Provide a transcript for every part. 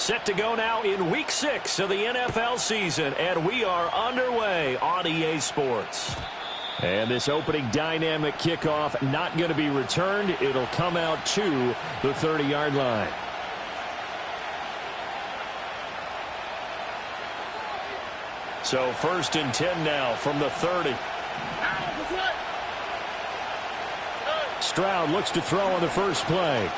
Set to go now in Week 6 of the NFL season, and we are underway on EA Sports. And this opening dynamic kickoff not going to be returned. It'll come out to the 30-yard line. So 1st and 10 now from the 30. Stroud looks to throw on the first play.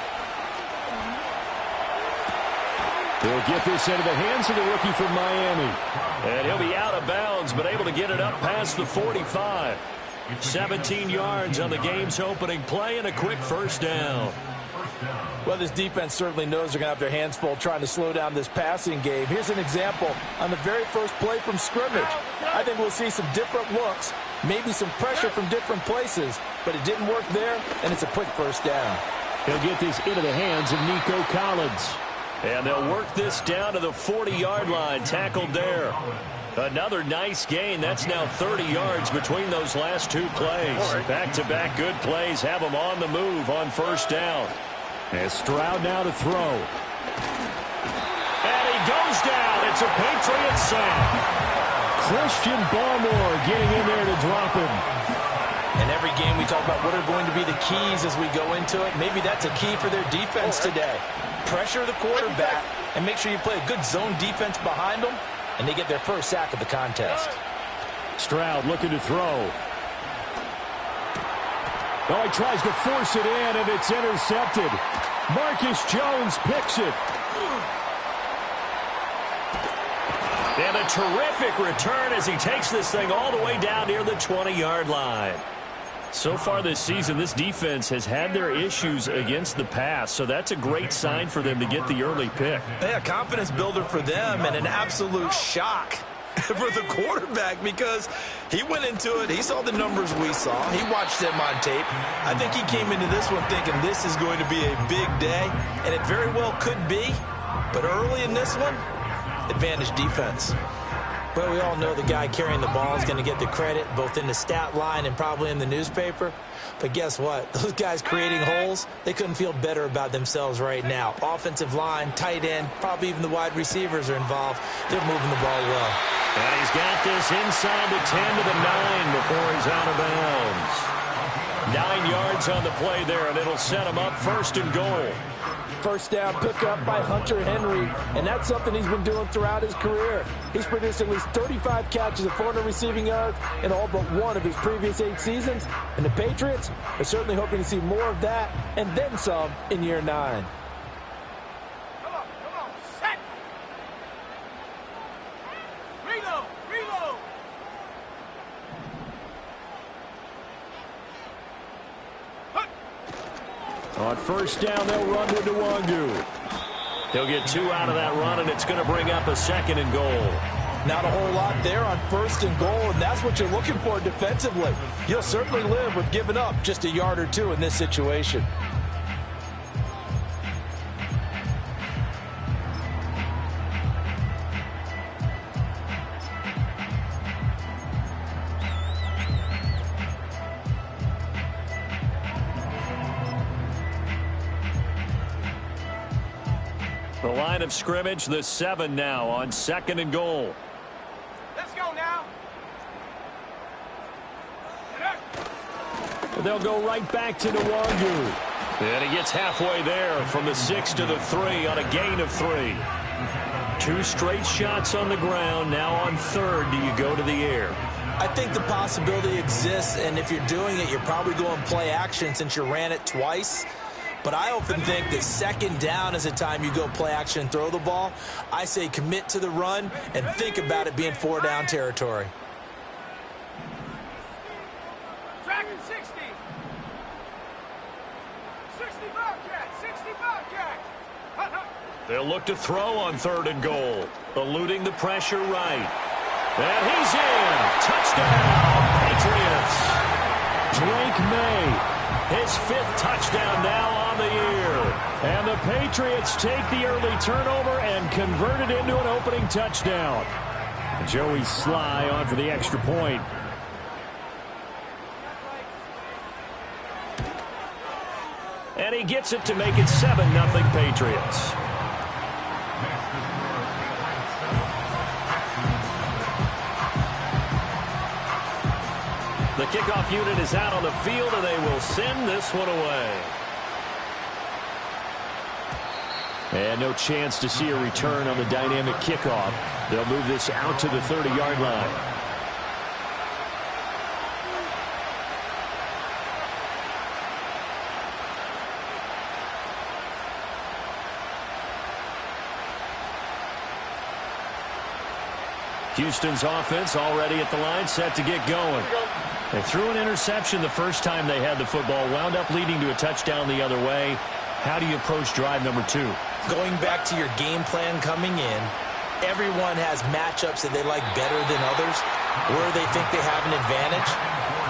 He'll get this into the hands of the rookie from Miami. And he'll be out of bounds, but able to get it up past the 45. 17 yards on the game's opening play and a quick first down. Well, this defense certainly knows they're going to have their hands full trying to slow down this passing game. Here's an example on the very first play from scrimmage. I think we'll see some different looks, maybe some pressure from different places, but it didn't work there, and it's a quick first down. He'll get this into the hands of Nico Collins. And they'll work this down to the 40-yard line, tackled there. Another nice gain. That's now 30 yards between those last two plays. Back-to-back good plays have them on the move on first down. And Stroud now to throw. And he goes down. It's a Patriot sack. Christian Barmore getting in there to drop him. In every game we talk about what are going to be the keys as we go into it. Maybe that's a key for their defense today. Pressure the quarterback and make sure you play a good zone defense behind them, and they get their first sack of the contest. Stroud looking to throw. Oh, he tries to force it in, and it's intercepted. Marcus Jones picks it. And a terrific return as he takes this thing all the way down near the 20-yard line. So far this season, this defense has had their issues against the pass, so that's a great sign for them to get the early pick. Yeah, confidence builder for them and an absolute shock for the quarterback because he went into it. He saw the numbers we saw. He watched them on tape. I think he came into this one thinking this is going to be a big day, and it very well could be. But early in this one, advantage defense. Well, we all know the guy carrying the ball is going to get the credit, both in the stat line and probably in the newspaper. But guess what? Those guys creating holes, they couldn't feel better about themselves right now. Offensive line, tight end, probably even the wide receivers are involved. They're moving the ball well. And he's got this inside the 10 to the 9 before he's out of bounds. 9 yards on the play there, and it'll set him up 1st and goal. First down pickup by Hunter Henry, and that's something he's been doing throughout his career. He's produced at least 35 catches of 400 receiving yards in all but one of his previous 8 seasons, and the Patriots are certainly hoping to see more of that and then some in year 9. Come on, set! Reload! On first down, they'll run to Nwangu. He'll get 2 out of that run, and it's going to bring up a 2nd and goal. Not a whole lot there on 1st and goal, and that's what you're looking for defensively. You'll certainly live with giving up just a yard or 2 in this situation. The line of scrimmage, the 7 now on 2nd and goal. Let's go now. They'll go right back to Nwangu. And he gets halfway there from the 6 to the 3 on a gain of 3. 2 straight shots on the ground. Now on 3rd, do you go to the air? I think the possibility exists, and if you're doing it, you're probably going play action since you ran it twice. But I often think that 2nd down is a time you go play action and throw the ball. I say commit to the run and think about it being 4 down territory. Tracking 60. 60 Bobcat. 60 Bobcat. They'll look to throw on 3rd and goal. Eluding the pressure right. And he's in. Touchdown, Patriots. Drake May. His 5th touchdown now on the year. And the Patriots take the early turnover and convert it into an opening touchdown. Joey Sly on for the extra point. And he gets it to make it 7-0 Patriots. The kickoff unit is out on the field, and they will send this one away. And no chance to see a return on the dynamic kickoff. They'll move this out to the 30-yard line. Houston's offense already at the line, set to get going. They threw an interception the first time they had the football, wound up leading to a touchdown the other way. How do you approach drive number 2? Going back to your game plan coming in, everyone has matchups that they like better than others, where they think they have an advantage.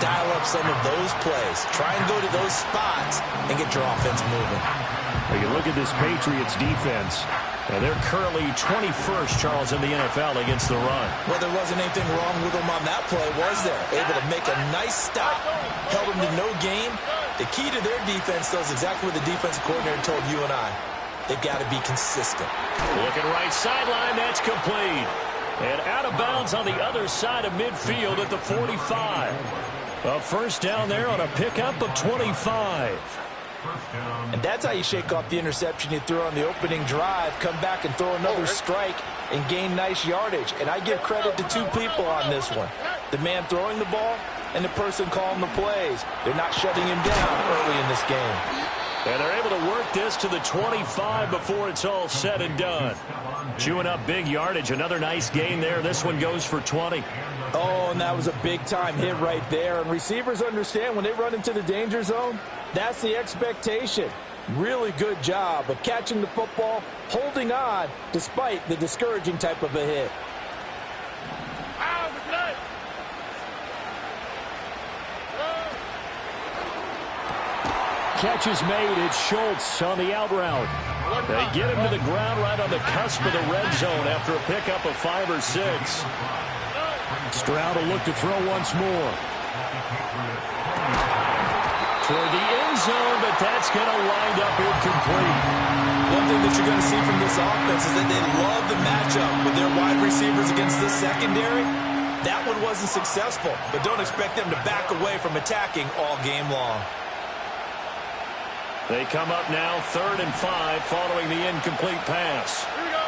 Dial up some of those plays. Try and go to those spots and get your offense moving. Well, you look at this Patriots defense, and they're currently 21st, Charles, in the NFL against the run. Well, there wasn't anything wrong with them on that play, was there? Able to make a nice stop, held them to no gain. The key to their defense, though, is exactly what the defensive coordinator told you and I. They've got to be consistent. Looking right sideline, that's complete. And out of bounds on the other side of midfield at the 45. A first down there on a pickup of 25. And that's how you shake off the interception you threw on the opening drive, come back and throw another strike and gain nice yardage. And I give credit to two people on this one. The man throwing the ball and the person calling the plays. They're not shutting him down early in this game. And they're able to work this to the 25 before it's all said and done. Chewing up big yardage. Another nice gain there. This one goes for 20. Oh, and that was a big-time hit right there. And receivers understand when they run into the danger zone, that's the expectation. Really good job of catching the football, holding on, despite the discouraging type of a hit. Catch is made. It's Schultz on the out route. They get him to the ground right on the cusp of the red zone after a pickup of 5 or 6. Stroud will look to throw once more. Toward the end zone, but that's going to wind up incomplete. One thing that you're going to see from this offense is that they love the matchup with their wide receivers against this secondary. That one wasn't successful, but don't expect them to back away from attacking all game long. They come up now 3rd and 5 following the incomplete pass. Here we go.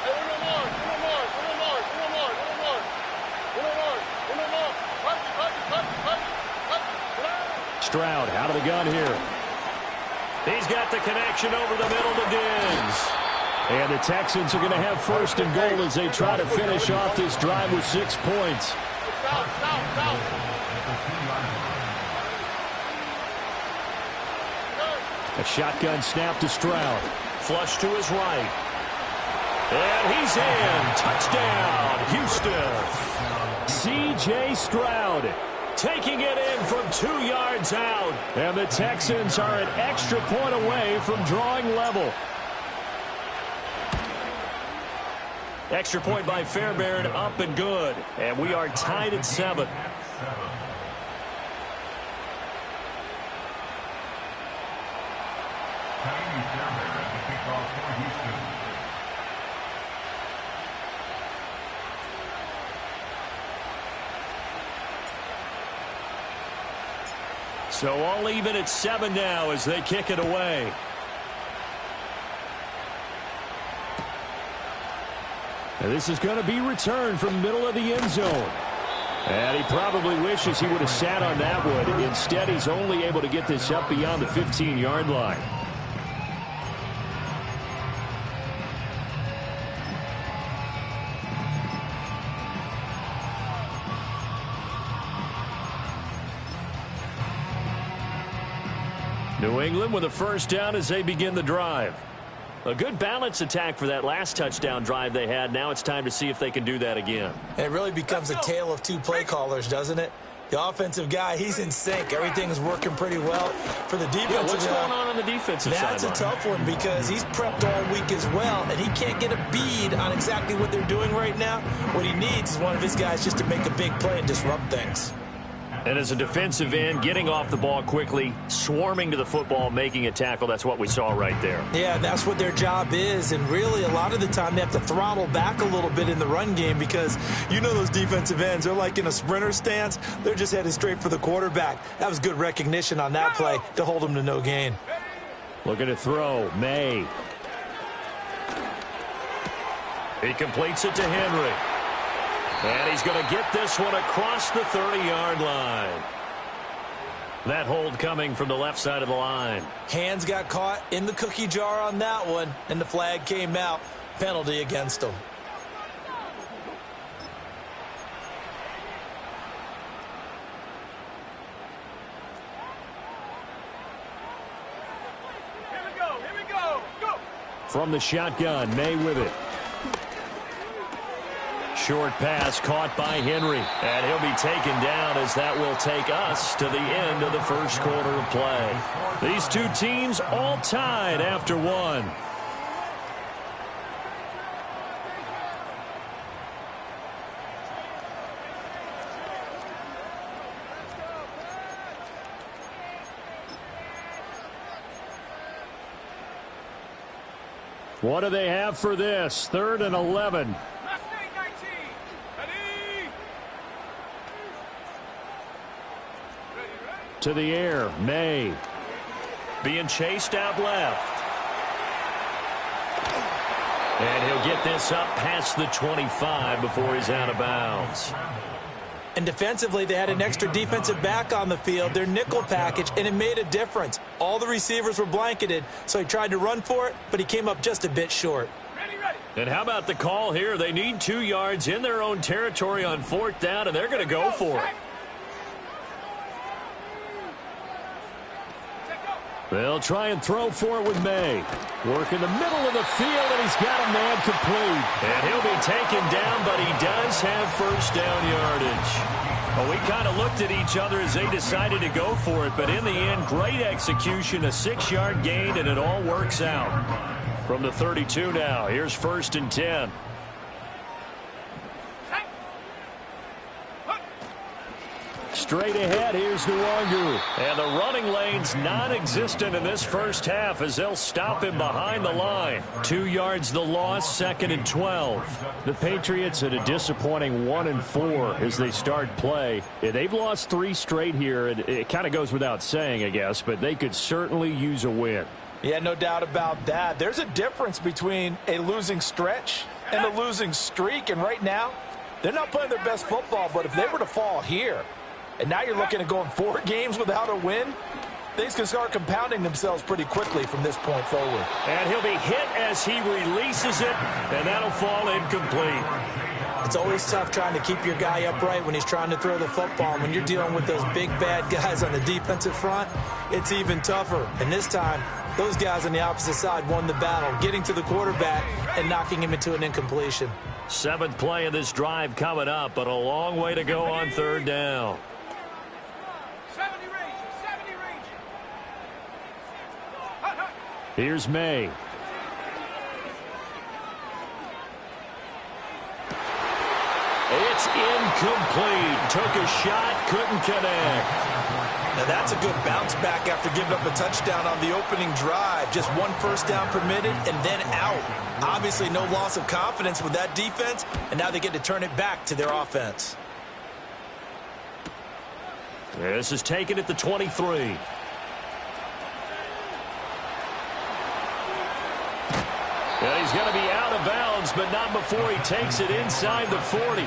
Hey, one more. Stroud out of the gun here. He's got the connection over the middle to Diggs. And the Texans are going to have 1st and goal as they try to finish off this drive with 6 points. A shotgun snap to Stroud. Flush to his right. And he's in. Touchdown, Houston. C.J. Stroud taking it in from 2 yards out. And the Texans are an extra point away from drawing level. Extra point by Fairbairn, up and good. And we are tied at 7. So all even at 7 now as they kick it away. And this is going to be returned from the middle of the end zone. And he probably wishes he would have sat on that one. Instead, he's only able to get this up beyond the 15-yard line. New England with a first down as they begin the drive. A good balance attack for that last touchdown drive they had. Now it's time to see if they can do that again. And it really becomes a tale of 2 play callers, doesn't it? The offensive guy, he's in sync. Everything's working pretty well. For the defensive guy, what's going on the defensive side? That's a tough one because he's prepped all week as well, and he can't get a bead on exactly what they're doing right now. What he needs is one of his guys just to make a big play and disrupt things. And as a defensive end, getting off the ball quickly, swarming to the football, making a tackle, that's what we saw right there. Yeah, that's what their job is. And really, a lot of the time, they have to throttle back a little bit in the run game because you know those defensive ends, they're like in a sprinter stance. They're just headed straight for the quarterback. That was good recognition on that play to hold them to no gain. Looking to throw, May. He completes it to Henry. And he's going to get this one across the 30-yard line. That hold coming from the left side of the line. Hands got caught in the cookie jar on that one, and the flag came out. Penalty against him. Here we go, go! From the shotgun, May with it. Short pass caught by Henry, and he'll be taken down as that will take us to the end of the first quarter of play. These two teams all tied after one. What do they have for this? 3rd and 11. To the air, May. Being chased out left. And he'll get this up past the 25 before he's out of bounds. And defensively, they had an extra defensive back on the field, their nickel package, and it made a difference. All the receivers were blanketed, so he tried to run for it, but he came up just a bit short. And how about the call here? They need 2 yards in their own territory on 4th down, and they're going to go for it. They'll try and throw for it with May. Work in the middle of the field, and he's got a man complete. And he'll be taken down, but he does have first down yardage. Well, we kind of looked at each other as they decided to go for it, but in the end, great execution, a 6-yard gain, and it all works out. From the 32 now, here's 1st and 10. Straight ahead, here's Ncaa. And the running lane's non-existent in this first half as they'll stop him behind the line. 2 yards the loss, 2nd and 12. The Patriots at a disappointing 1-4 as they start play. Yeah, they've lost 3 straight here, and it kind of goes without saying, I guess, but they could certainly use a win. Yeah, no doubt about that. There's a difference between a losing stretch and a losing streak, and right now, they're not playing their best football, but if they were to fall here, and now you're looking at going 4 games without a win, things can start compounding themselves pretty quickly from this point forward. And he'll be hit as he releases it, and that'll fall incomplete. It's always tough trying to keep your guy upright when he's trying to throw the football. And when you're dealing with those big, bad guys on the defensive front, it's even tougher. And this time, those guys on the opposite side won the battle, getting to the quarterback and knocking him into an incompletion. 7th play of this drive coming up, but a long way to go on 3rd down. 70 Ranger. Here's May. It's incomplete. Took a shot, couldn't connect. Now that's a good bounce back after giving up a touchdown on the opening drive. Just 1 first down permitted and then out. Obviously no loss of confidence with that defense, and now they get to turn it back to their offense. This is taken at the 23. And he's going to be out of bounds, but not before he takes it inside the 40.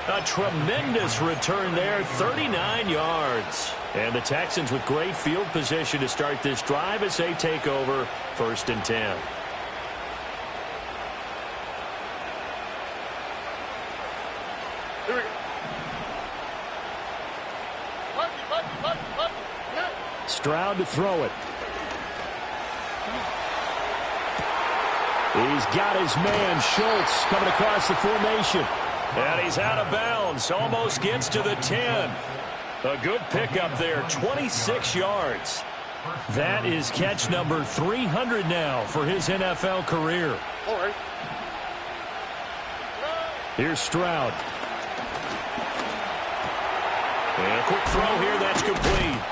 A tremendous return there, 39 yards. And the Texans with great field position to start this drive as they take over 1st and 10. Stroud to throw it. He's got his man, Schultz, coming across the formation. And he's out of bounds. Almost gets to the 10. A good pickup there, 26 yards. That is catch number 300 now for his NFL career. All right. Here's Stroud. And a quick throw here, that's complete.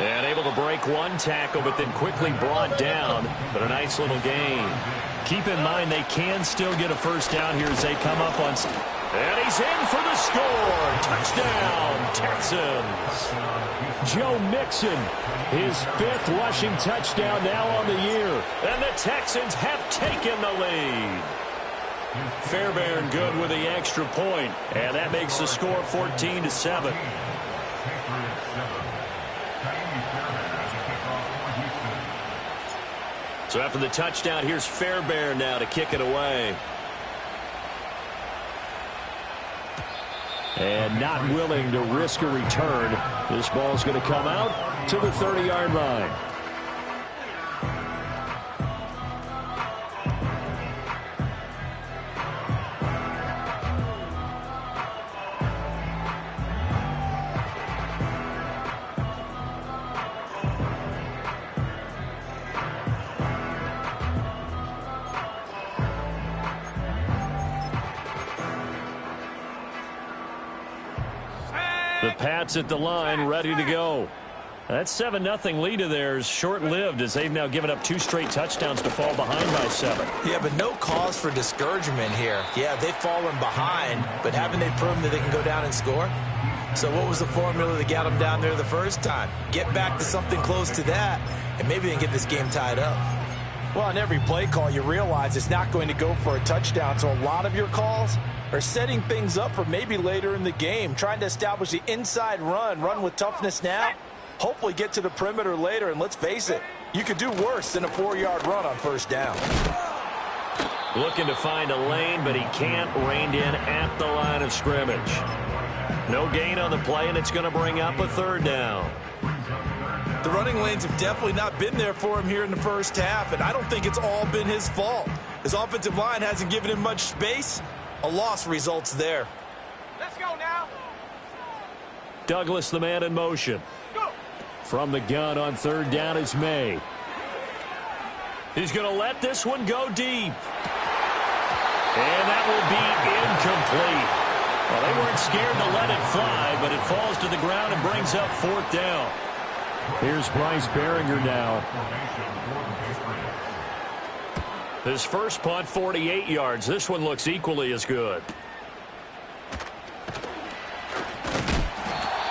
And able to break one tackle, but then quickly brought down. But a nice little gain. Keep in mind they can still get a first down here as they come up on. And he's in for the score. Touchdown, Texans. Joe Mixon, his 5th rushing touchdown now on the year. And the Texans have taken the lead. Fairbairn good with the extra point. And that makes the score 14-7. So after the touchdown, here's Fairbairn now to kick it away. And not willing to risk a return. This ball's going to come out to the 30-yard line. The Pats at the line, ready to go. That 7-0 lead of theirs short-lived as they've now given up 2 straight touchdowns to fall behind by 7. Yeah, but no cause for discouragement here. Yeah, they've fallen behind, but haven't they proven that they can go down and score? So what was the formula that got them down there the first time? Get back to something close to that, and maybe they can get this game tied up. Well, on every play call, you realize it's not going to go for a touchdown, so a lot of your calls are setting things up for maybe later in the game, trying to establish the inside run with toughness now, hopefully get to the perimeter later, and let's face it, you could do worse than a 4-yard run on first down. Looking to find a lane, but he can't. Reined in at the line of scrimmage. No gain on the play, and it's going to bring up a 3rd down. The running lanes have definitely not been there for him here in the first half, and I don't think it's all been his fault. His offensive line hasn't given him much space. A loss results there. Let's go now. Douglas, the man in motion. Go. From the gun on 3rd down is May. He's going to let this one go deep. And that will be incomplete. Well, they weren't scared to let it fly, but it falls to the ground and brings up 4th down. Here's Bryce Behringer now. His first punt, 48 yards. This one looks equally as good.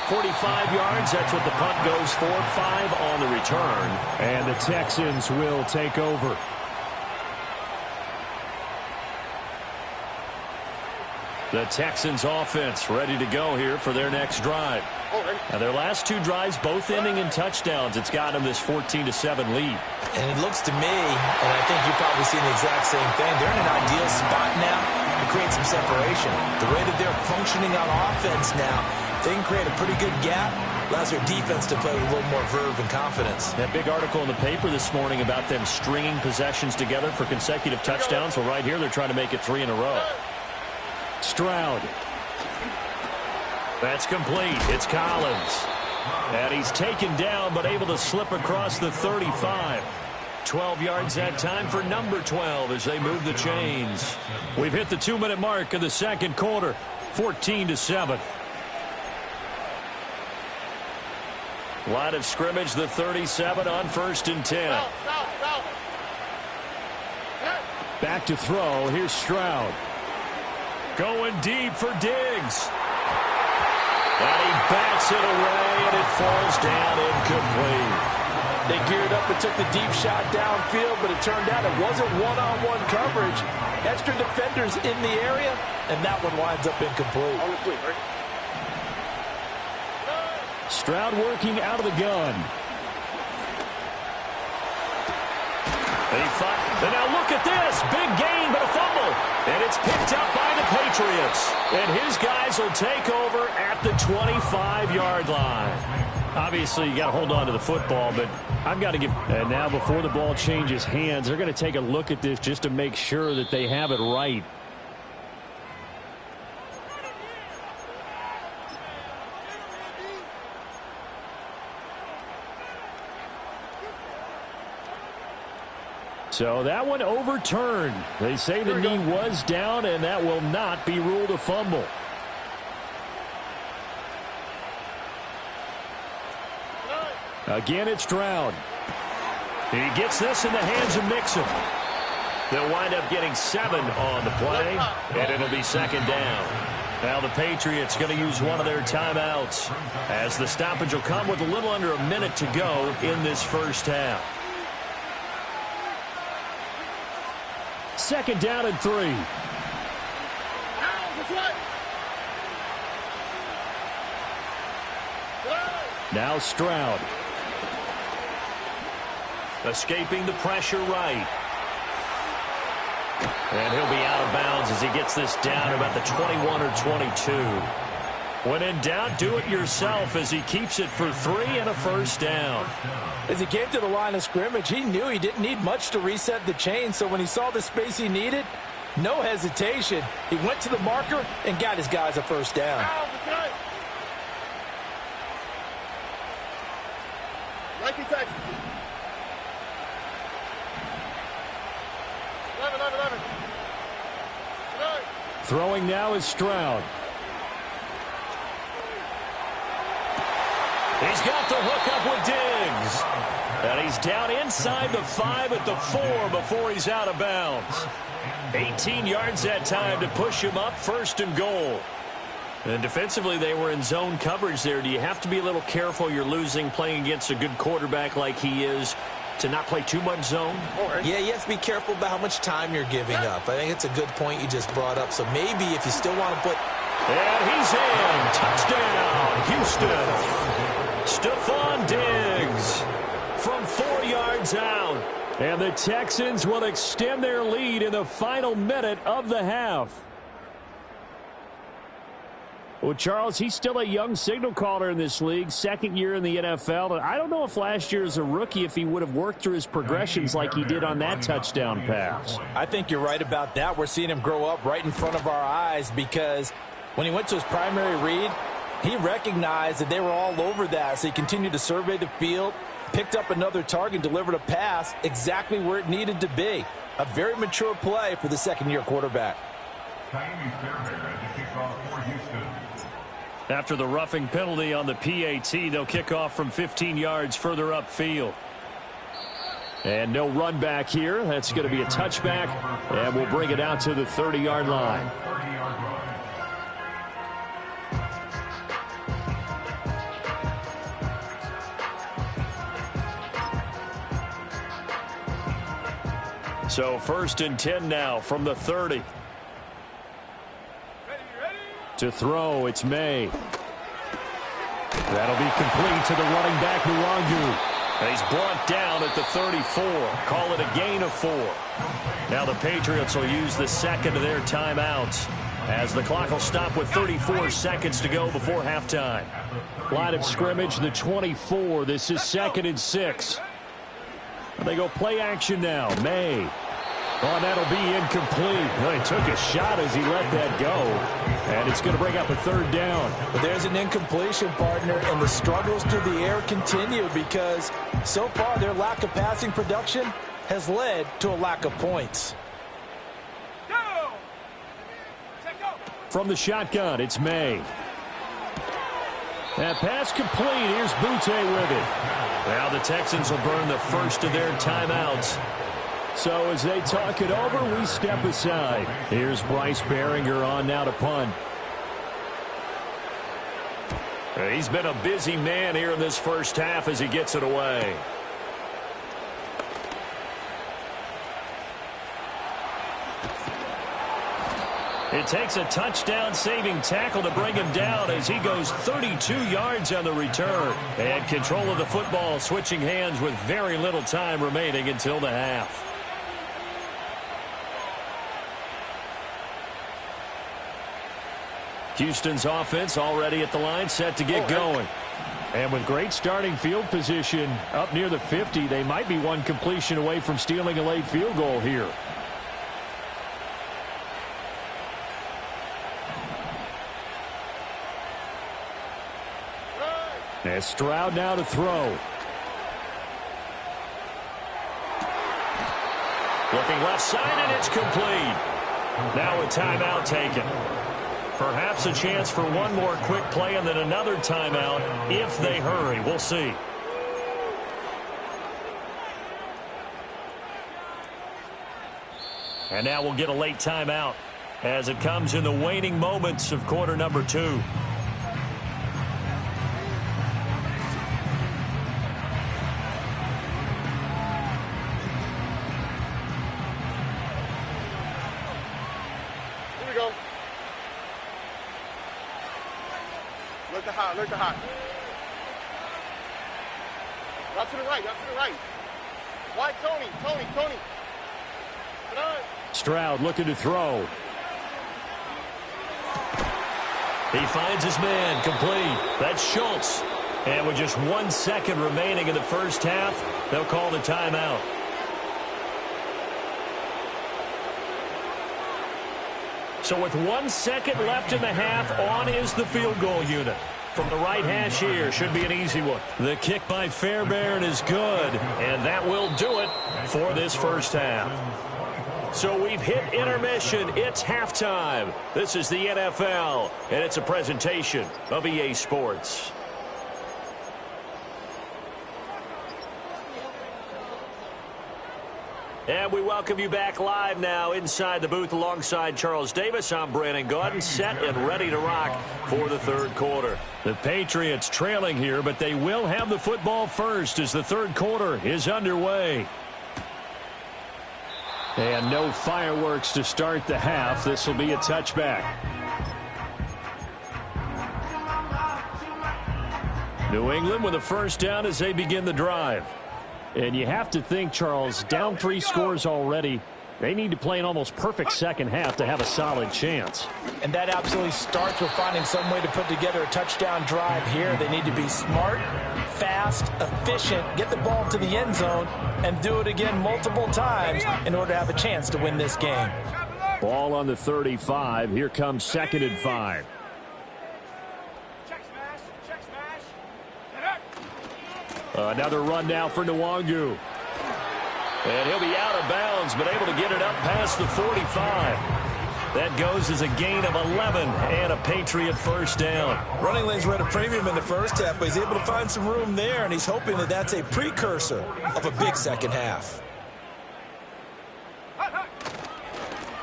45 yards, that's what the punt goes for. 5 on the return. And the Texans will take over. The Texans offense ready to go here for their next drive. Now their last 2 drives both ending in touchdowns. It's got them this 14-7 lead. And it looks to me, and I think you're probably seeing the exact same thing, they're in an ideal spot now to create some separation. The way that they're functioning on offense now, they can create a pretty good gap. Allows their defense to play with a little more verve and confidence. That big article in the paper this morning about them stringing possessions together for consecutive touchdowns. Well, right here they're trying to make it 3 in a row. Stroud. That's complete. It's Collins. And he's taken down but able to slip across the 35. 12 yards that time for number 12 as they move the chains. We've hit the 2-minute mark of the second quarter. 14-7. Line of scrimmage, the 37 on 1st and 10. Back to throw. Here's Stroud. Going deep for Diggs. And he bats it away, and it falls down incomplete. They geared up and took the deep shot downfield, but it turned out it wasn't one-on-one coverage. Extra defenders in the area, and that one winds up incomplete. Stroud working out of the gun. And now look at this. Big gain, but a fumble. And it's picked up by the Patriots. And his guys will take over at the 25-yard line. Obviously, you got to hold on to the football, but I've got to give. And now before the ball changes hands, they're going to take a look at this just to make sure that they have it right. So that one overturned. They say the knee was down, and that will not be ruled a fumble. Again, it's Stroud. He gets this in the hands of Mixon. They'll wind up getting 7 on the play, and it'll be second down. Now the Patriots going to use one of their timeouts, as the stoppage will come with a little under a minute to go in this first half. Second down and 3. Now Stroud. Escaping the pressure right. And he'll be out of bounds as he gets this down about the 21 or 22. When in doubt, do it yourself as he keeps it for 3 and a first down. As he came to the line of scrimmage, he knew he didn't need much to reset the chain, so when he saw the space he needed, no hesitation. He went to the marker and got his guys a first down. Throwing now is Stroud. He's got the hook up with Diggs. And he's down inside the 5 at the 4 before he's out of bounds. 18 yards that time to push him up, first and goal. And defensively, they were in zone coverage there. Do you have to be a little careful? You're losing playing against a good quarterback like he is, to not play too much zone? Yeah, you have to be careful about how much time you're giving up. I think it's a good point you just brought up. So maybe if you still want to put... And he's in. Touchdown, Houston. Stephon Diggs from 4 yards out. And the Texans will extend their lead in the final minute of the half. Well, Charles, he's still a young signal caller in this league, second year in the NFL. And I don't know if last year as a rookie, if he would have worked through his progressions like he did on that touchdown pass. I think you're right about that. We're seeing him grow up right in front of our eyes, because when he went to his primary read, he recognized that they were all over that. So he continued to survey the field, picked up another target, delivered a pass exactly where it needed to be. A very mature play for the second-year quarterback. After the roughing penalty on the PAT, they'll kick off from 15 yards further upfield. And no run back here. That's going to be a touchback, and we'll bring it out to the 30-yard line. So first and 10 now from the 30. To throw, it's May. That'll be complete to the running back, Nwangu. He's brought down at the 34. Call it a gain of 4. Now the Patriots will use the second of their timeouts, as the clock will stop with 34 seconds to go before halftime. Line of scrimmage, the 24. This is second and 6. They go play action now. May. Oh, that'll be incomplete. Well, he took a shot as he let that go. And it's going to bring up a third down. But there's an incompletion, partner, and the struggles through the air continue, because so far their lack of passing production has led to a lack of points. From the shotgun, it's May. That pass complete. Here's Butte with it. Now the Texans will burn the first of their timeouts. So as they talk it over, we step aside. Here's Bryce Behringer on now to punt. He's been a busy man here in this first half as he gets it away. It takes a touchdown-saving tackle to bring him down as he goes 32 yards on the return. And control of the football switching hands with very little time remaining until the half. Houston's offense already at the line, set to get going. And with great starting field position up near the 50, they might be one completion away from stealing a late field goal here. And Stroud now to throw. Looking left side, and it's complete. Now a timeout taken. Perhaps a chance for one more quick play and then another timeout if they hurry. We'll see. And now we'll get a late timeout as it comes in the waning moments of quarter number 2. Here we go. Look to hot, look to hot. Out to the right, out to the right. Wide Tony. Get on. Stroud looking to throw. He finds his man complete. That's Schultz. And with just 1 second remaining in the first half, they'll call the timeout. So with 1 second left in the half, on is the field goal unit. From the right hash here, should be an easy one. The kick by Fairbairn is good, and that will do it for this first half. So we've hit intermission. It's halftime. This is the NFL, and it's a presentation of EA Sports. And we welcome you back live now inside the booth alongside Charles Davis. I'm Brandon Gaudin, set and ready to rock for the third quarter. The Patriots trailing here, but they will have the football first as the third quarter is underway. And no fireworks to start the half. This will be a touchback. New England with a first down as they begin the drive. And you have to think, Charles, down 3 scores already. They need to play an almost perfect second half to have a solid chance. And that absolutely starts with finding some way to put together a touchdown drive here. They need to be smart, fast, efficient, get the ball to the end zone, and do it again multiple times in order to have a chance to win this game. Ball on the 35. Here comes 2nd and 5. Another run now for Nwangu. And he'll be out of bounds, but able to get it up past the 45. That goes as a gain of 11 and a Patriot first down. Running lanes were at a premium in the first half, but he's able to find some room there, and he's hoping that that's a precursor of a big second half.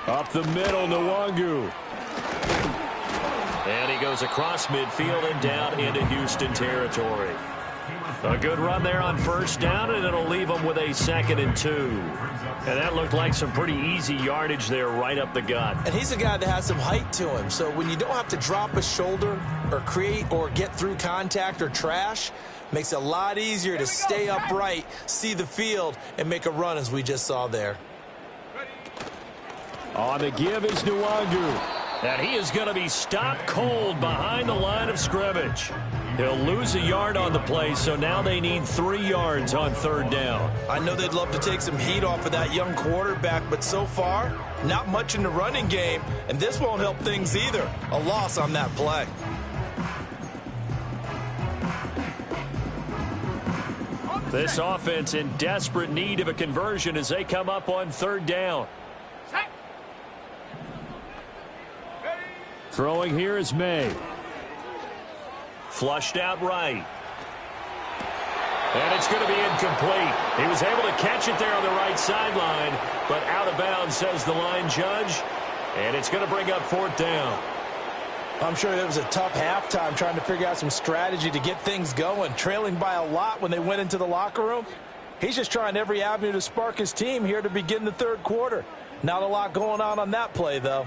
Up the middle, Nwangu. And he goes across midfield and down into Houston territory. A good run there on first down, and it'll leave them with a 2nd and 2. And that looked like some pretty easy yardage there right up the gut. And he's a guy that has some height to him, so when you don't have to drop a shoulder or create or get through contact or trash, makes it a lot easier to stay upright, see the field, and make a run as we just saw there. On the give is Nwangu. And he is going to be stopped cold behind the line of scrimmage. He'll lose a yard on the play, so now they need 3 yards on third down. I know they'd love to take some heat off of that young quarterback, but so far, not much in the running game, and this won't help things either. A loss on that play. This offense in desperate need of a conversion as they come up on third down. Throwing here is May. Flushed out right. And it's going to be incomplete. He was able to catch it there on the right sideline, but out of bounds, says the line judge. And it's going to bring up 4th down. I'm sure it was a tough halftime trying to figure out some strategy to get things going. Trailing by a lot when they went into the locker room. He's just trying every avenue to spark his team here to begin the third quarter. Not a lot going on that play, though.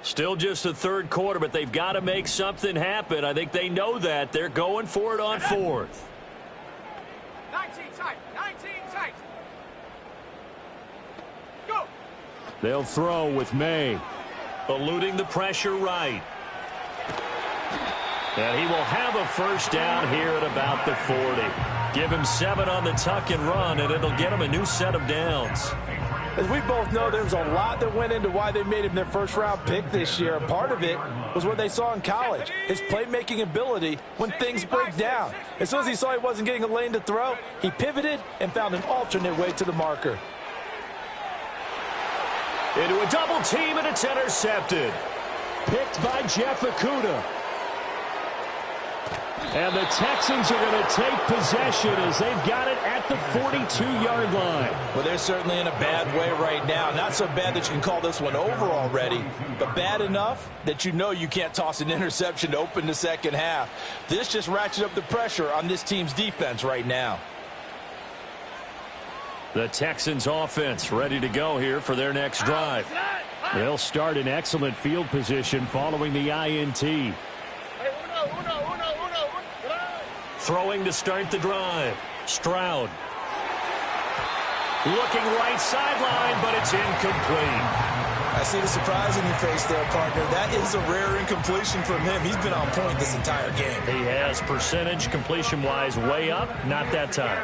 Still just the third quarter, but they've got to make something happen. I think they know that. They're going for it on 4th. 19 tight. 19 tight. Go. They'll throw with May. Eluding the pressure right. And he will have a first down here at about the 40. Give him 7 on the tuck and run, and it'll get him a new set of downs. As we both know, there was a lot that went into why they made him their first-round pick this year. Part of it was what they saw in college, his playmaking ability when things break down. As soon as he saw he wasn't getting a lane to throw, he pivoted and found an alternate way to the marker. Into a double team, and it's intercepted. Picked by Jeff Okudah. And the Texans are going to take possession as they've got it at the 42-yard line. Well, they're certainly in a bad way right now. Not so bad that you can call this one over already, but bad enough that you know you can't toss an interception to open the second half. This just ratchets up the pressure on this team's defense right now. The Texans offense ready to go here for their next drive. They'll start in excellent field position following the INT. Throwing to start the drive. Stroud. Looking right sideline, but it's incomplete. I see the surprise in your face there, partner. That is a rare incompletion from him. He's been on point this entire game. He has percentage completion-wise way up. Not that time.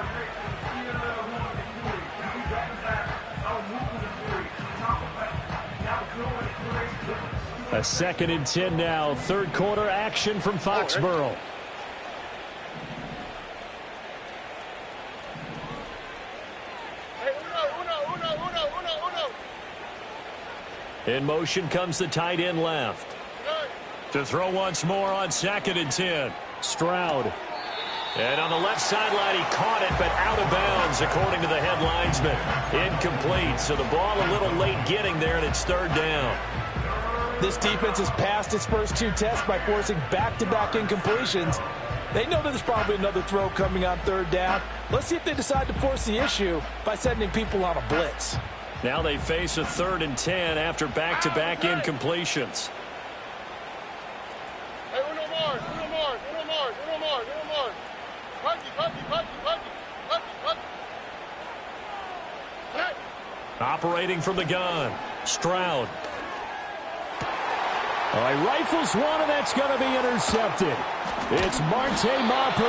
A 2nd and 10 now. Third quarter action from Foxborough. In motion comes the tight end left. To throw once more on 2nd and 10. Stroud. And on the left sideline, he caught it, but out of bounds, according to the head linesman. Incomplete, so the ball a little late getting there, and it's 3rd down. This defense has passed its first 2 tests by forcing back-to-back incompletions. They know there's probably another throw coming on 3rd down. Let's see if they decide to force the issue by sending people on a blitz. Now they face a 3rd and 10 after back-to-back incompletions. Hey, uno more. Operating from the gun. Stroud. All right, rifles one, and that's going to be intercepted. It's Marte Mapu,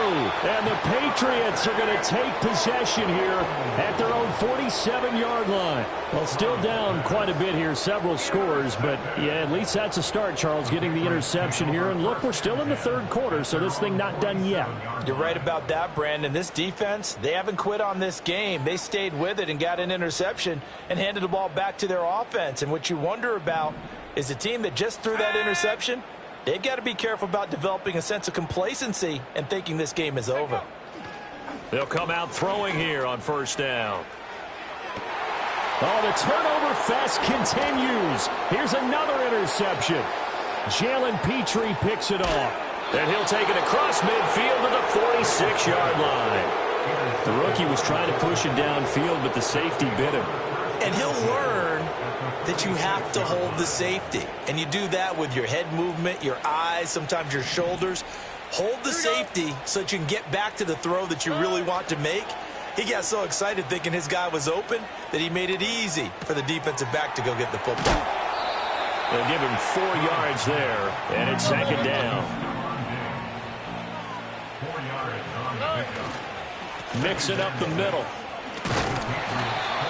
and the Patriots are going to take possession here at their own 47-yard line. Well, still down quite a bit here, several scores, but yeah, at least that's a start, Charles, getting the interception here. And look, we're still in the 3rd quarter, so this thing not done yet. You're right about that, Brandon. This defense, they haven't quit on this game. They stayed with it and got an interception and handed the ball back to their offense. And what you wonder about is a team that just threw that interception, they've got to be careful about developing a sense of complacency and thinking this game is over. They'll come out throwing here on 1st down. Oh, the turnover fest continues. Here's another interception. Jalen Petrie picks it off. And he'll take it across midfield to the 46-yard line. The rookie was trying to push it downfield, but the safety bit him. And he'll learn that you have to hold the safety. And you do that with your head movement, your eyes, sometimes your shoulders. Hold the safety so that you can get back to the throw that you really want to make. He got so excited thinking his guy was open that he made it easy for the defensive back to go get the football. They'll give him 4 yards there, and it's 2nd down. Mixing up the middle.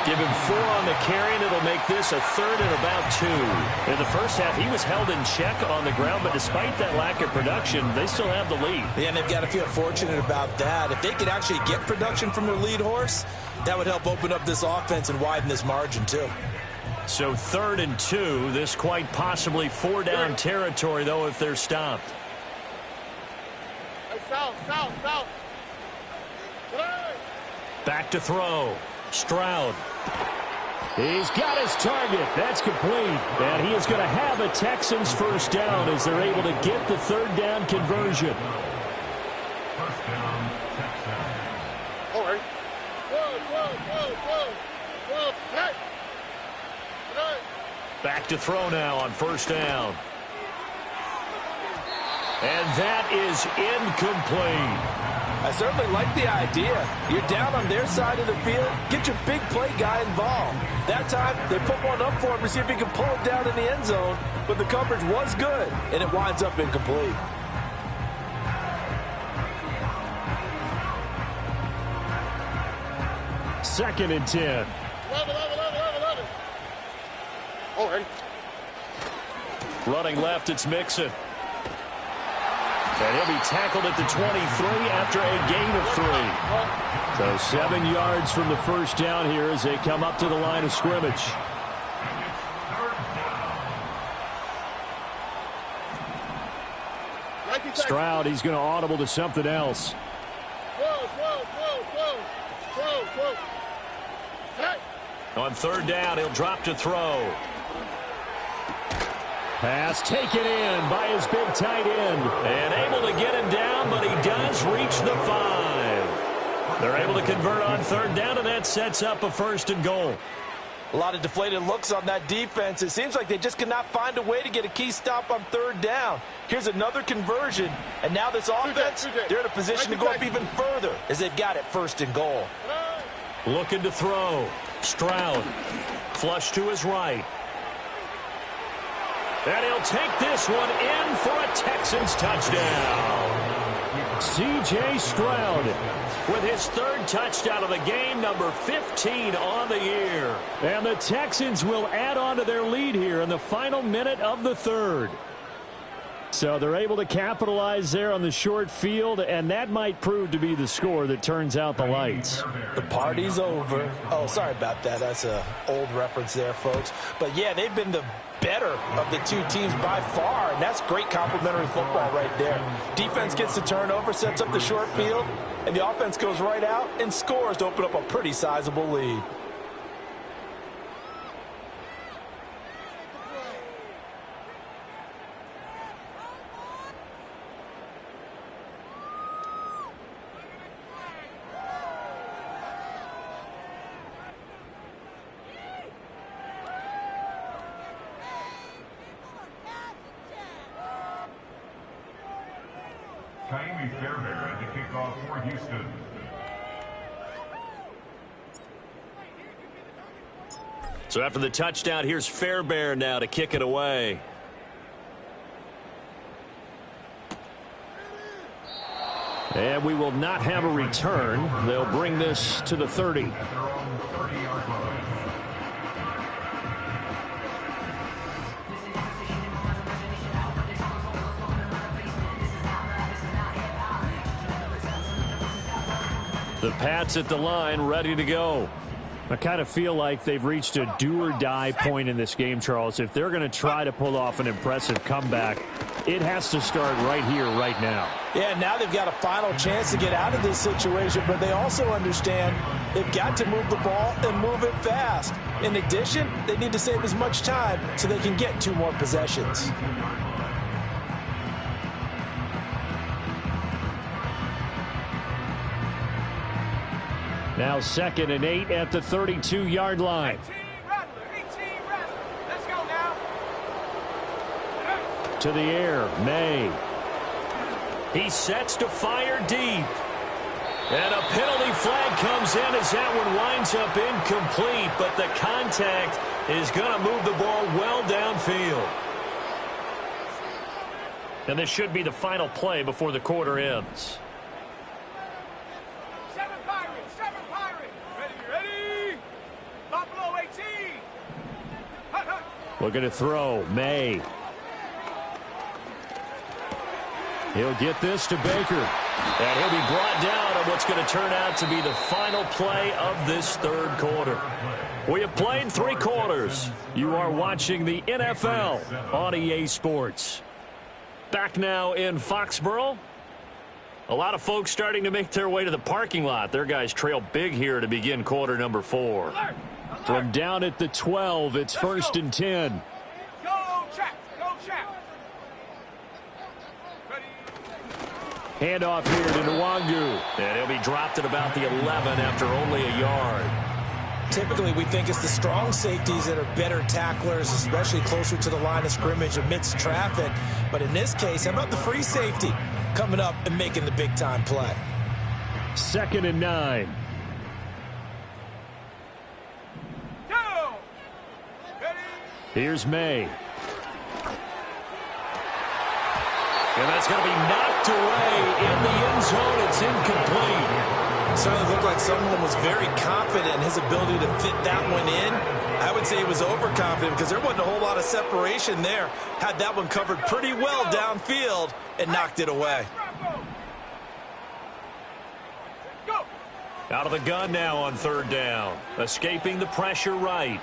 Give him 4 on the carry, and it'll make this a 3rd and about 2. In the first half, he was held in check on the ground, but despite that lack of production, they still have the lead. Yeah, and they've got to feel fortunate about that. If they could actually get production from their lead horse, that would help open up this offense and widen this margin, too. So 3rd and 2, this quite possibly 4-down territory, though, if they're stopped. Hey, south. Back to throw. Stroud. He's got his target. That's complete. And he is going to have a Texans 1st down as they're able to get the 3rd down conversion. All right. Back to throw now on 1st down. And that is incomplete. I certainly like the idea. You're down on their side of the field. Get your big play guy involved. That time, they put one up for him to see if he can pull it down in the end zone. But the coverage was good, and it winds up incomplete. Second and 10. 11. All right. Running left, it's Mixon. And he'll be tackled at the 23 after a gain of 3. So 7 yards from the 1st down here as they come up to the line of scrimmage. Right Stroud, he's going to audible to something else. On third down, he'll drop to throw. Pass taken in by his big tight end. And able to get him down, but he does reach the 5. They're able to convert on third down, and that sets up a 1st and goal. A lot of deflated looks on that defense. It seems like they just cannot find a way to get a key stop on third down. Here's another conversion, and now this offense, they're in a position to go up even further as they've got it 1st and goal. Looking to throw. Stroud. Flush to his right. And he'll take this one in for a Texans touchdown. C.J. Stroud with his 3rd touchdown of the game, number 15 on the year. And the Texans will add on to their lead here in the final minute of the 3rd. So they're able to capitalize there on the short field, and that might prove to be the score that turns out the lights. The party's over. Oh, sorry about that. That's an old reference there, folks. But, yeah, they've been the better of the two teams by far, and that's great complimentary football right there. Defense gets the turnover, sets up the short field, and the offense goes right out and scores to open up a pretty sizable lead. Fairbairn to kick off for Houston. So after the touchdown, here's Fairbairn now to kick it away. And we will not have a return. They'll bring this to the 30. At their own 30-yard line. The Pats at the line, ready to go. I kind of feel like they've reached a do-or-die point in this game, Charles. If they're going to try to pull off an impressive comeback, it has to start right here, right now. Yeah, now they've got a final chance to get out of this situation, but they also understand they've got to move the ball and move it fast. In addition, they need to save as much time so they can get 2 more possessions. Now 2nd and 8 at the 32-yard line. 18 Rattler. Let's go now. To the air, May. He sets to fire deep. And a penalty flag comes in as that one winds up incomplete, but the contact is going to move the ball well downfield. And this should be the final play before the quarter ends. Looking to throw, May. He'll get this to Baker. And he'll be brought down on what's going to turn out to be the final play of this 3rd quarter. We have played 3 quarters. You are watching the NFL on EA Sports. Back now in Foxborough. A lot of folks starting to make their way to the parking lot. Their guys trail big here to begin quarter number 4. From down at the 12, it's 1st and 10. Go, Chat. Handoff here to Nwangu. And he'll be dropped at about the 11 after only a yard. Typically, we think it's the strong safeties that are better tacklers, especially closer to the line of scrimmage amidst traffic. But in this case, how about the free safety coming up and making the big-time play? 2nd and 9. Here's May. And that's going to be knocked away in the end zone. It's incomplete. Certainly looked like someone was very confident in his ability to fit that one in. I would say he was overconfident because there wasn't a whole lot of separation there. Had that one covered pretty well downfield and knocked it away. Out of the gun now on 3rd down. Escaping the pressure right.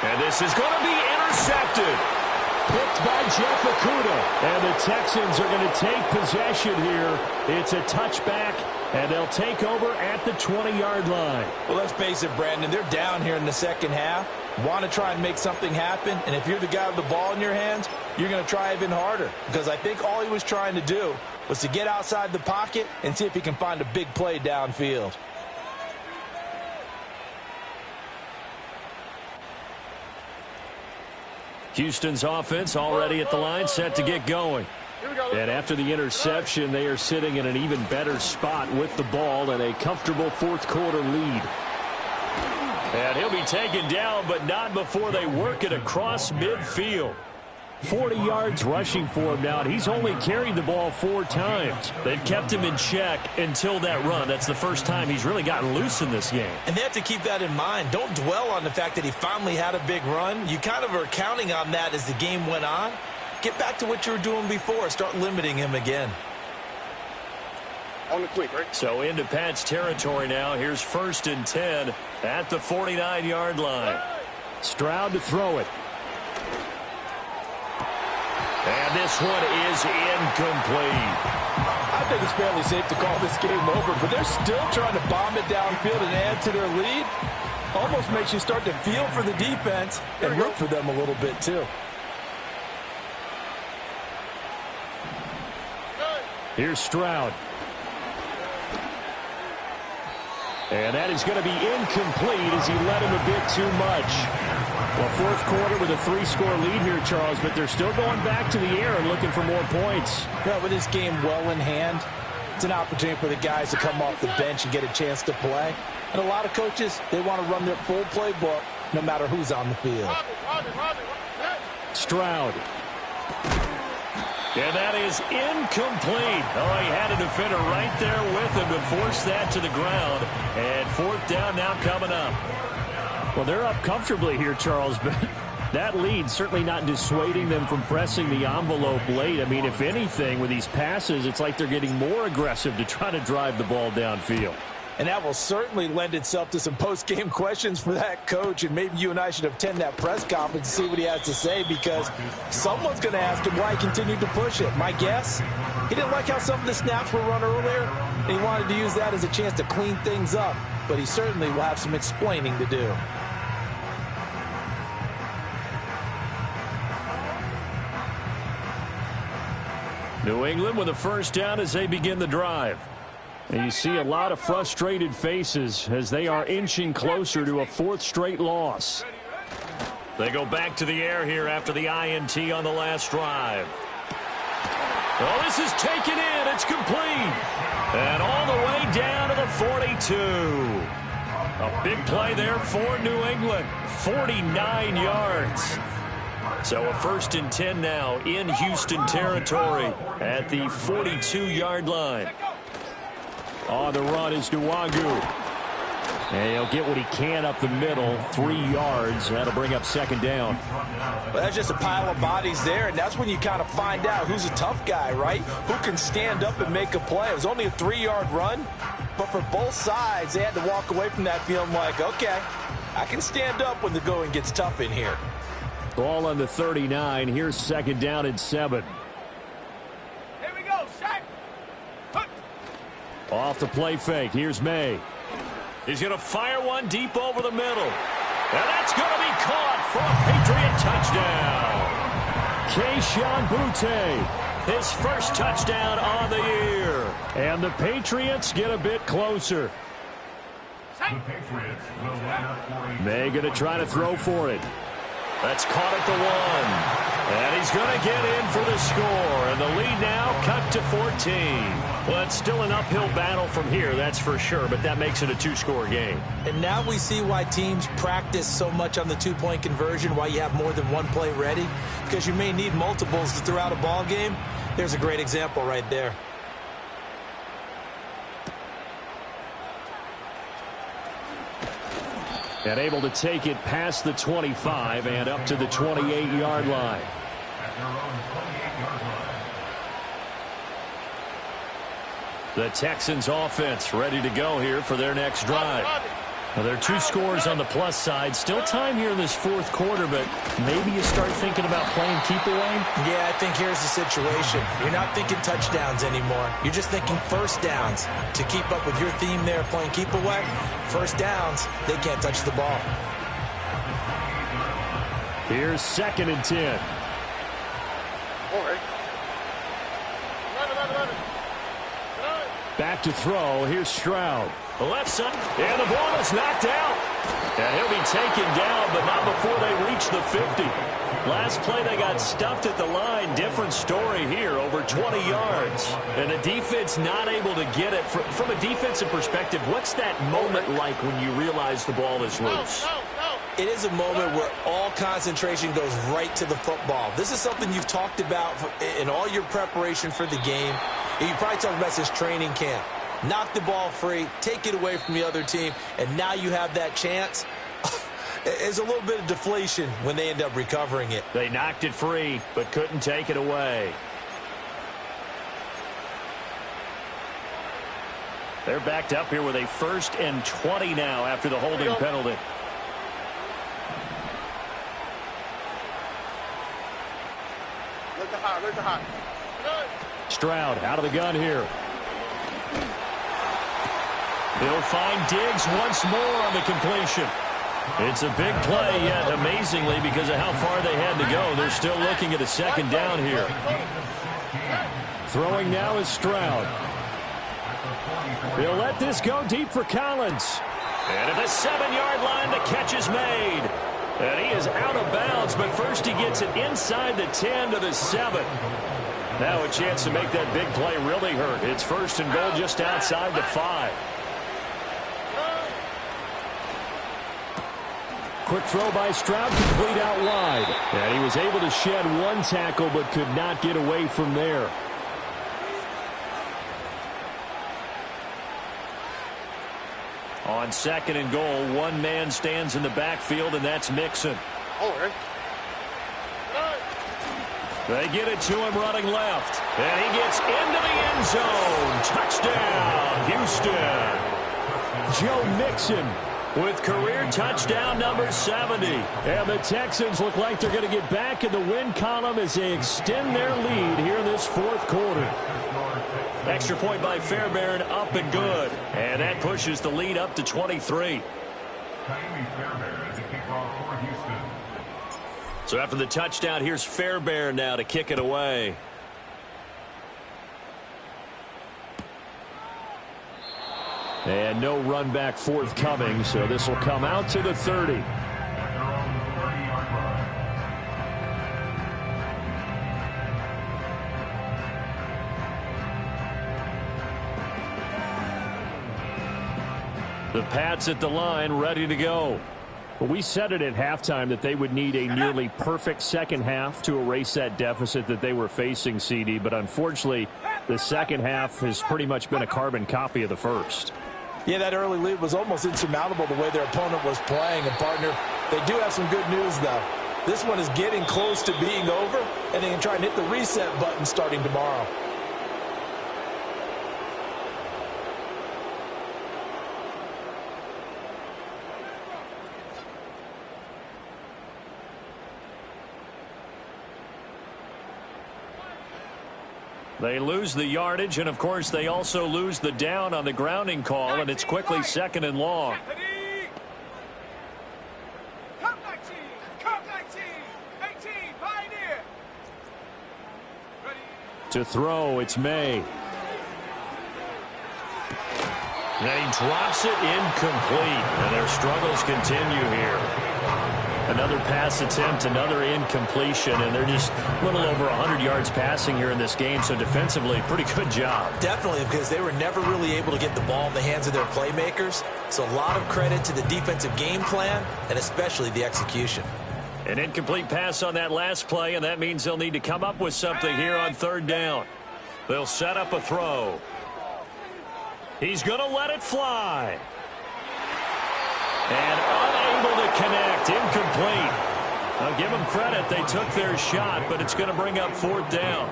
And this is going to be intercepted. Picked by Jeff Okudah. And the Texans are going to take possession here. It's a touchback, and they'll take over at the 20-yard line. Well, let's face it, Brandon. They're down here in the second half. Want to try and make something happen. And if you're the guy with the ball in your hands, you're going to try even harder. Because I think all he was trying to do was to get outside the pocket and see if he can find a big play downfield. Houston's offense already at the line, set to get going. And after the interception, they are sitting in an even better spot with the ball and a comfortable fourth quarter lead. And he'll be taken down, but not before they work it across midfield. 40 yards rushing for him now, and he's only carried the ball 4 times. They've kept him in check until that run. That's the first time he's really gotten loose in this game. And they have to keep that in mind. Don't dwell on the fact that he finally had a big run. You kind of are counting on that as the game went on. Get back to what you were doing before. Start limiting him again. On the quick, right? So into Pat's territory now. Here's 1st and 10 at the 49-yard line. Stroud to throw it. And this one is incomplete. I think it's fairly safe to call this game over, but they're still trying to bomb it downfield and add to their lead. Almost makes you start to feel for the defense and root for them a little bit, too. Here's Stroud. And that is going to be incomplete as he led him a bit too much. Well, fourth quarter with a 3-score lead here, Charles, but they're still going back to the air and looking for more points. Yeah, with this game well in hand, it's an opportunity for the guys to come off the bench and get a chance to play. And a lot of coaches, they want to run their full playbook no matter who's on the field. Stroud. And that is incomplete. Oh, he had a defender right there with him to force that to the ground. And 4th down now coming up. Well, they're up comfortably here, Charles, but that lead certainly not dissuading them from pressing the envelope late. I mean, if anything, with these passes, it's like they're getting more aggressive to try to drive the ball downfield. And that will certainly lend itself to some post-game questions for that coach. And maybe you and I should attend that press conference and see what he has to say, because someone's going to ask him why he continued to push it. My guess, he didn't like how some of the snaps were run earlier, and he wanted to use that as a chance to clean things up. But he certainly will have some explaining to do. New England with a 1st down as they begin the drive. And you see a lot of frustrated faces as they are inching closer to a 4th straight loss. They go back to the air here after the INT on the last drive. Oh, this is taken in. It's complete. And all the way down to the 42. A big play there for New England. 49 yards. So a 1st and 10 now in Houston territory at the 42-yard line. On the run is Nwangu. And he'll get what he can up the middle, 3 yards. That'll bring up 2nd down. Well, that's just a pile of bodies there, and that's when you kind of find out who's a tough guy, right? Who can stand up and make a play. It was only a 3-yard run, but for both sides, they had to walk away from that feeling like, okay, I can stand up when the going gets tough in here. Ball on the 39. Here's 2nd down and 7. Here we go, sack. Off the play fake. Here's May. He's going to fire one deep over the middle. And that's going to be caught for a Patriot touchdown. Keyshawn Boutte, his 1st touchdown on the year. And the Patriots get a bit closer. The Patriots will line up for a May going to try to throw for it. That's caught at the 1. And he's going to get in for the score. And the lead now cut to 14. Well, it's still an uphill battle from here, that's for sure. But that makes it a 2-score game. And now we see why teams practice so much on the 2-point conversion, why you have more than one play ready. Because you may need multiples to throw out a ball game. There's a great example right there. And able to take it past the 25 and up to the 28-yard line. at their own 28-yard line. The Texans offense ready to go here for their next drive. Well, there are 2 scores on the plus side. Still time here in this fourth quarter, but maybe you start thinking about playing keep away? Yeah, I think here's the situation. You're not thinking touchdowns anymore. You're just thinking first downs. To keep up with your theme there, playing keep away, first downs, they can't touch the ball. Here's 2nd and 10. All right. Run. Back to throw. Here's Stroud. The left side, and the ball is knocked out. And he'll be taken down, but not before they reach the 50. Last play, they got stuffed at the line. Different story here, over 20 yards. And the defense not able to get it. From a defensive perspective, what's that moment like when you realize the ball is loose? It is a moment where all concentration goes right to the football. This is something you've talked about in all your preparation for the game. And you probably talked about since training camp. Knock the ball free, take it away from the other team, and now you have that chance. There's a little bit of deflation when they end up recovering it. They knocked it free, but couldn't take it away. They're backed up here with a 1st and 20 now after the holding penalty. Look at hot. Stroud out of the gun here. He'll find Diggs once more on the completion. It's a big play, yet amazingly, because of how far they had to go, they're still looking at a 2nd down here. Throwing now is Stroud. He'll let this go deep for Collins. And at the 7-yard line, the catch is made. And he is out of bounds, but first he gets it inside the 10 to the 7. Now a chance to make that big play really hurt. It's 1st and goal just outside the 5. Quick throw by Stroud, complete out wide. And he was able to shed 1 tackle, but could not get away from there. On 2nd and goal, 1 man stands in the backfield, and that's Mixon. They get it to him running left. And he gets into the end zone. Touchdown, Houston. Joe Mixon with career touchdown number 70. And the Texans look like they're going to get back in the win column as they extend their lead here in this fourth quarter. Extra point by Fairbairn, up and good. And that pushes the lead up to 23. So after the touchdown, here's Fairbairn now to kick it away. And no run back forthcoming, so this will come out to the 30. The Pats at the line, ready to go. Well, we said it at halftime that they would need a nearly perfect second half to erase that deficit that they were facing, CD. But unfortunately, the second half has pretty much been a carbon copy of the first. Yeah, that early lead was almost insurmountable the way their opponent was playing. And, partner, they do have some good news, though. This one is getting close to being over, and they can try and hit the reset button starting tomorrow. They lose the yardage, and, of course, they also lose the down on the grounding call, and it's quickly second and long. To throw, it's May. And he drops it incomplete, and their struggles continue here. Another pass attempt, another incompletion, and they're just a little over 100 yards passing here in this game, so defensively, pretty good job. Definitely, because they were never really able to get the ball in the hands of their playmakers, so a lot of credit to the defensive game plan and especially the execution. An incomplete pass on that last play, and that means they'll need to come up with something here on third down. They'll set up a throw. He's going to let it fly. And unable to connect, incomplete. I'll give them credit, they took their shot, but it's going to bring up fourth down.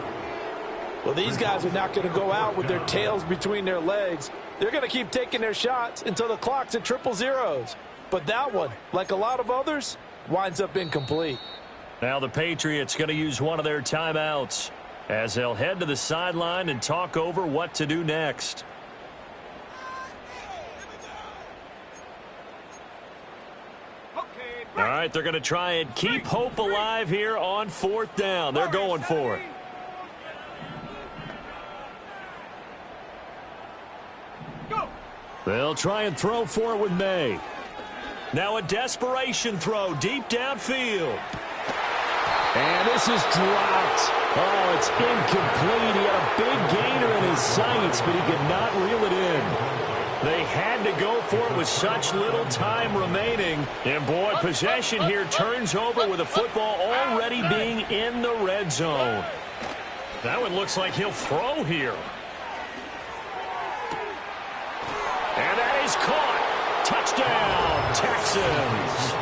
Well, these guys are not going to go out with their tails between their legs. They're going to keep taking their shots until the clock's at 000. But that one, like a lot of others, winds up incomplete. Now the Patriots going to use one of their timeouts as they'll head to the sideline and talk over what to do next. All right, they're going to try and keep hope alive here on 4th down. They're going for it. They'll try and throw for it with May. Now a desperation throw deep downfield. And this is dropped. Oh, it's incomplete. He had a big gainer in his sights, but he could not reel it in. They had to go for it with such little time remaining. And, boy, possession here turns over with the football already being in the red zone. That one looks like he'll throw here. And that is caught. Touchdown, Texans.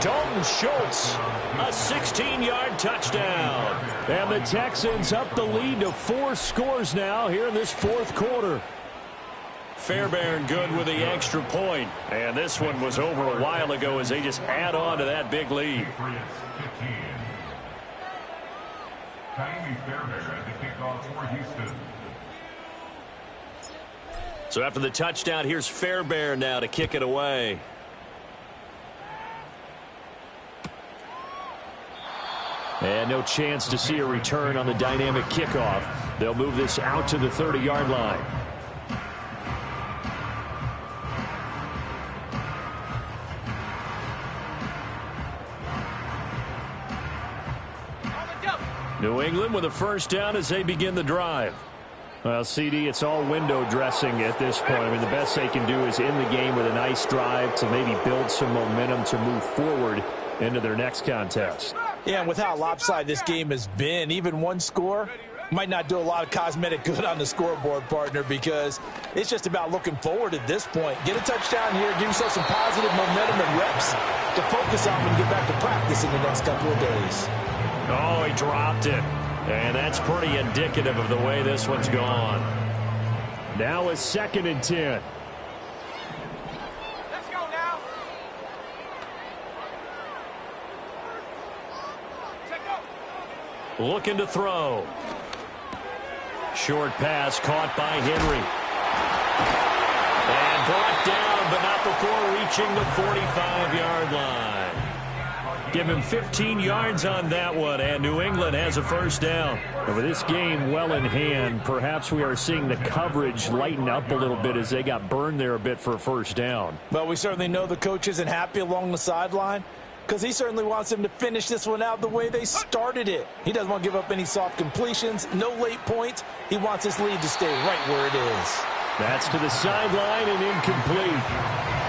Dalton Schultz, a 16-yard touchdown. And the Texans up the lead to 4 scores now here in this 4th quarter. Fairbairn good with the extra point. And this one was over a while ago as they just add on to that big lead. So after the touchdown, here's Fairbairn now to kick it away. And no chance to see a return on the dynamic kickoff. They'll move this out to the 30-yard line. New England with a first down as they begin the drive. Well, CD, it's all window dressing at this point. I mean, the best they can do is end the game with a nice drive to maybe build some momentum to move forward into their next contest. Yeah, and with how lopsided this game has been, even one score might not do a lot of cosmetic good on the scoreboard, partner, because it's just about looking forward at this point. Get a touchdown here, give yourself some positive momentum and reps to focus on and get back to practice in the next couple of days. Oh, he dropped it. And that's pretty indicative of the way this one's gone. Now it's 2nd and 10. Let's go now. Check out. Looking to throw. Short pass caught by Henry. And brought down, but not before reaching the 45-yard line. Give him 15 yards on that one, and New England has a first down. And with this game well in hand, perhaps we are seeing the coverage lighten up a little bit as they got burned there a bit for a first down. Well, we certainly know the coach isn't happy along the sideline because he certainly wants them to finish this one out the way they started it. He doesn't want to give up any soft completions, no late points. He wants his lead to stay right where it is. That's to the sideline and incomplete.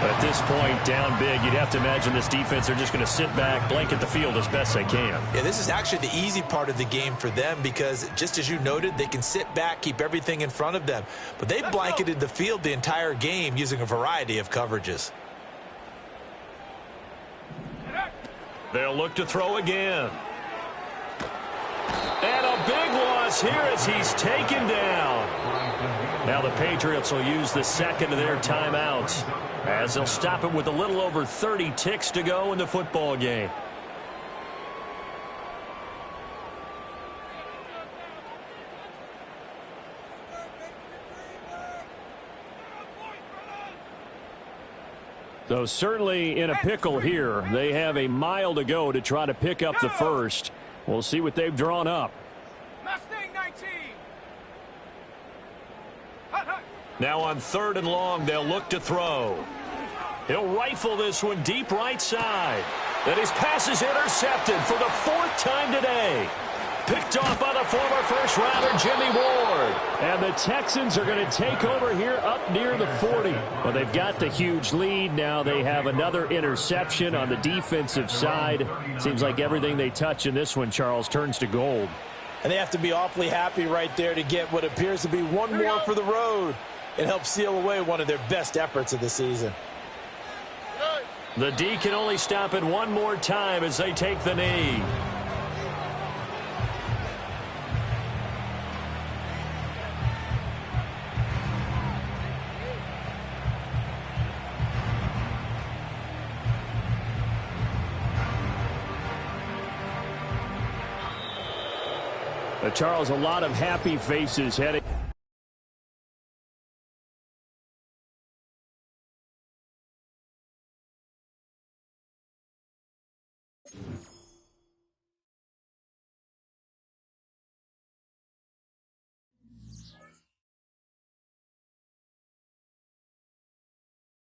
But at this point, down big, you'd have to imagine this defense are just going to sit back, blanket the field as best they can. Yeah, this is actually the easy part of the game for them because, just as you noted, they can sit back, keep everything in front of them. But they've blanketed the field the entire game using a variety of coverages. They'll look to throw again. And a big loss here as he's taken down. Now the Patriots will use the second of their timeouts as they'll stop it with a little over 30 ticks to go in the football game. So certainly in a pickle here. They have a mile to go to try to pick up the first. We'll see what they've drawn up. Now on 3rd and long, they'll look to throw. He'll rifle this one deep right side. And his pass is intercepted for the 4th time today. Picked off by the former first-rounder Jimmy Ward. And the Texans are going to take over here up near the 40. Well, they've got the huge lead. Now they have another interception on the defensive side. Seems like everything they touch in this one, Charles, turns to gold. And they have to be awfully happy right there to get what appears to be one more for the road. It helps seal away one of their best efforts of the season. The D can only stop it one more time as they take the knee. Charles, a lot of happy faces heading.